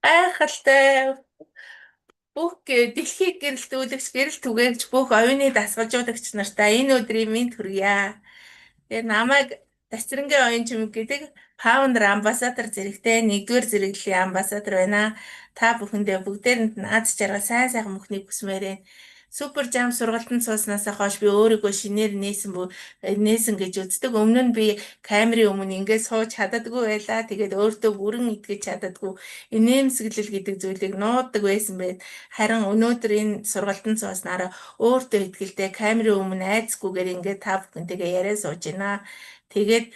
Гайхалтай бүх дэлхийг гэрэлтүүлэгч гэрэл түгээгч бүх оюуны дасгалжуулагч нартай энэ өдрийн мэнд хүргье. Тэгээ намайг Тасцэрэнгийн оюун чимэг гэдэг фаундер амбассадор зэрэгтэй нэгдүгээр зэрэглэлийн амбассадор байна. Та бүхэндээ бүгдээрэнд нь аз жаргал сайн сайхан бүхнийг хүсмээр байна. Супер жам сургалтанд сууснаас хойш би өөрийгөө шинээр нээсэн гэж үздэг. Өмнө нь би камерын өмнө ингээд сууж чаддаггүй байлаа. Тэгээд өөртөө бүрэн итгэж чаддаггүй инээмсэглэл гэдэг зүйлийг нуудаг байсан байд. Харин өнөөдөр энэ сургалтанд сууснараа өөртөө итгэлтэй камерын өмнө айцгүйгээр ингээд та бүхэнтэйгээ яриа сууж байна. Тэгээд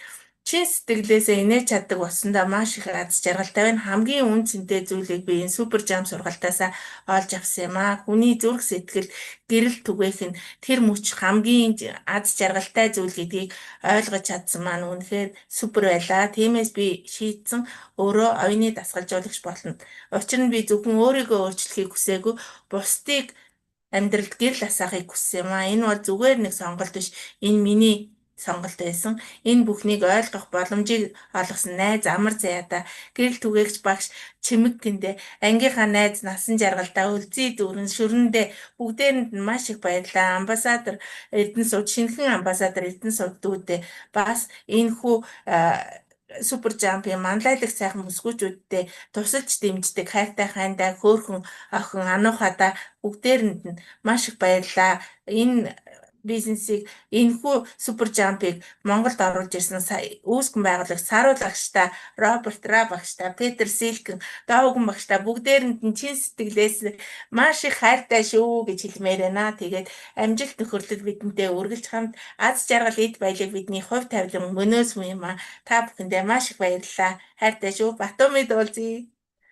чин сэтгэлээсээ инээж чаддаг болсондоо маш их аз жаргалтай байна. Хамгийн үнцэнтэй зүйлийг би энэ супер жам сургалтаасаа олж авсан юм аа. Хүний зүрх сэтгэл гэрэл түгээх нь тэр мөч хамгийн аз жаргалтай зүйл гэдгийг ойлгож чадсан маань үнэхээр супер байлаа. Тиймээс би шийдсэн өөрөө оюуны дасгалжуулагч болно. Учир нь би зөвхөн өөрийгөө өөрчлөхийг хүсээгүй, бусдыг амьдралд гэрэл асаахыг хүссэн юм аа. Энэ бол зүгээр нэг сонголт биш. Энэ миний сонголт байсан. Энэ бүхнийг ойлгох боломжийг олгосон найз амар заяада гэрэл түгээгч багш чимэг тэндэ ангийнхаа найз насан жаргалдаа үлзий дүүрэн шүрэндээ бүгдээрэнд нь маш их баярлалаа. Амбассадор Эрдэнэсууд шинэхэн амбассадор Эрдэнэсуудтэй бас энэ хүү супер жампын манлайлагч сайхан өсгүүчүүдтэй тусалж дэмждэг хайртай хайндаа хөөхөн охин ануухада бүгдээрэнд нь маш их баярлалаа. Энэ бизнесийг энэхүү супер жампыг Монголд оруулж ирсэн үүсгэн байгуулагч Саруул багштай, Роберт Ра багштай, Петр Силкэн, Доогон багштай бүгдээрэнд нь чин сэтгэлээс маш их хайртай шүү гэж хэлмээр байна. Тэгээд амжилт нөхөрлөл бидэнтэй үргэлж хамт аз жаргал эд баялаг бидний хувь тавилан мөнөөс юм а. Та бүхэндээ маш их баярлалаа. Хайртай шүү. Батумид уулзъя.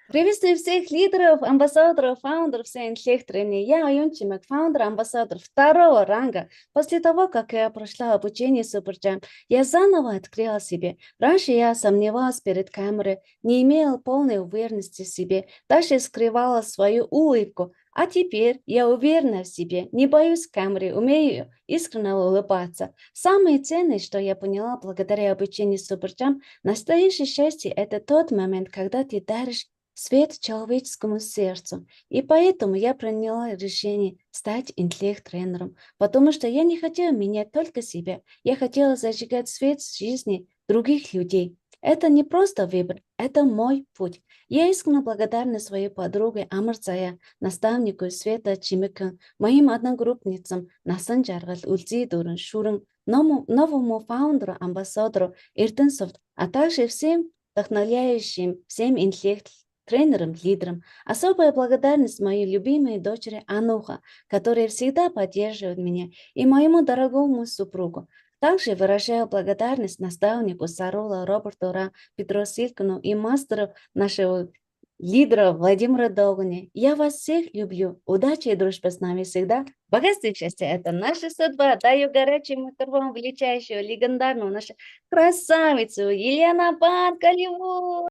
Приветствую всех лидеров, амбассадоров, фаундеров всей интеллект-тренинга. Я Аюн Чимек, фаундер-амбассадор второго ранга. После того, как я прошла обучение Суперджам, я заново открыла себе. Раньше я сомневалась перед камерой, не имела полной уверенности в себе, даже скрывала свою улыбку. А теперь я уверена в себе, не боюсь камеры, умею искренне улыбаться. Самое ценное, что я поняла благодаря обучению Суперджам, настоящее счастье – это тот момент, когда ты даришь свет человеческому сердцу. И поэтому я приняла решение стать интеллект-тренером, потому что я не хотела менять только себя, я хотела зажигать свет в жизни других людей. Это не просто выбор, это мой путь. Я искренне благодарна своей подруге Амарзая, наставнику Света Чимекан, моим одногруппницам Насан Жаргал, Үлзий Дуран, Шуран, новому фаундеру, амбассадору Эрдэнэсовт, а также всем вдохновляющим, всем интеллект-тренерам, лидерам. Особая благодарность моей любимой дочери Ануха, которая всегда поддерживает меня, и моему дорогому супругу. Также выражаю благодарность наставнику Сарула, Роберту Ра, Петру Силкину и мастеру нашего лидера Владимира Долгуни. Я вас всех люблю. Удачи и дружбы с нами всегда. Богатство и счастье – это наша судьба. Даю горячий микрофон величайшего, легендарного, нашу красавицу Елена Панкалеву.